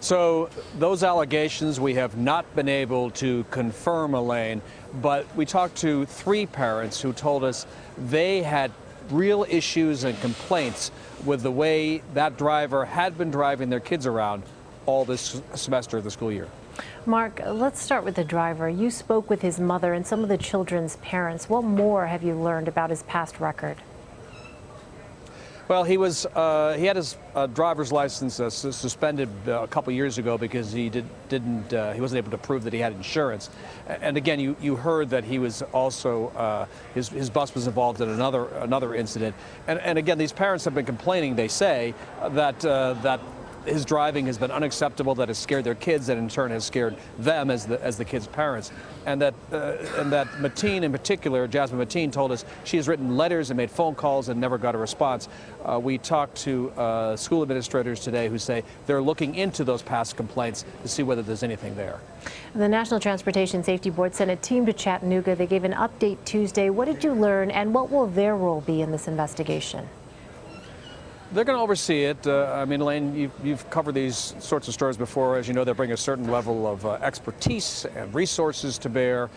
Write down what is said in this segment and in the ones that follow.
So those allegations we have not been able to confirm, Elaine, but we talked to 3 parents who told us they had real issues and complaints with the way that driver had been driving their kids around all this semester of the school year. Mark, let's start with the driver. You spoke with his mother and some of the children's parents. What more have you learned about his past record? Well, he had his driver's license suspended a couple years ago because he wasn't able to prove that he had insurance. And again, you heard that he was also his bus was involved in another incident. And again, these parents have been complaining. They say that his driving has been unacceptable, that has scared their kids, that in turn has scared them as the kids' parents. And that Mateen in particular, Jasmine Mateen, told us she has written letters and made phone calls and never got a response. We talked to school administrators today who say they're looking into those past complaints to see whether there's anything there. The National Transportation Safety Board sent a team to Chattanooga. They gave an update Tuesday. What did you learn, and what will their role be in this investigation? They're going to oversee it. I mean, Elaine, you've covered these sorts of stories before. As you know, they bring a certain level of expertise and resources to bear.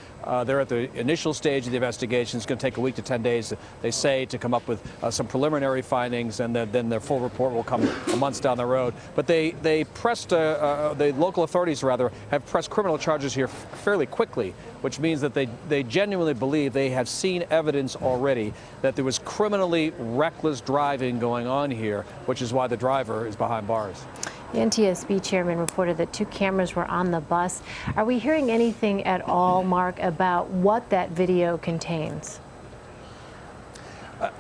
They're at the initial stage of the investigation. It's going to take a week to 10 days, they say, to come up with some preliminary findings, and then their full report will come months down the road. But the local authorities, rather, have pressed criminal charges here fairly quickly, which means that they genuinely believe they have seen evidence already that there was criminally reckless driving going on here, which is why the driver is behind bars. The NTSB chairman reported that 2 cameras were on the bus. Are we hearing anything at all, Mark, about what that video contains?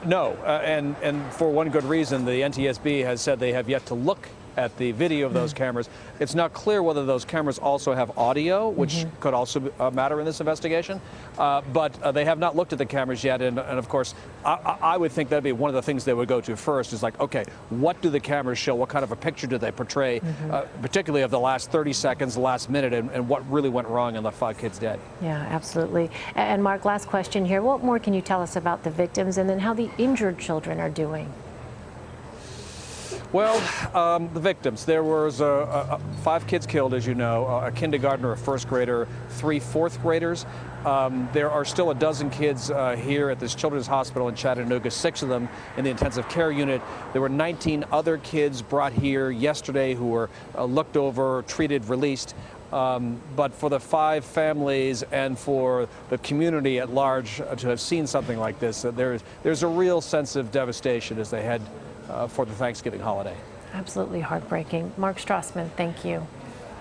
No, and for one good reason. The NTSB has said they have yet to look at the video of those cameras. It's not clear whether those cameras also have audio, which could also matter in this investigation. But they have not looked at the cameras yet. And of course, I would think that'd be one of the things they would go to first is like, okay, what do the cameras show? What kind of a picture do they portray, particularly of the last 30 seconds, the last minute, and what really went wrong and left 5 kids dead? Yeah, absolutely. And Mark, last question here. What more can you tell us about the victims and then how the injured children are doing? Well, the victims. There was 5 kids killed, as you know, a kindergartner, a 1st grader, 3 4th graders. There are still a dozen kids here at this children's hospital in Chattanooga, 6 of them in the intensive care unit. There were 19 other kids brought here yesterday who were looked over, treated, released. But for the 5 families and for the community at large to have seen something like this, there's a real sense of devastation as they head for the Thanksgiving holiday. Absolutely heartbreaking. Mark Strassmann, thank you.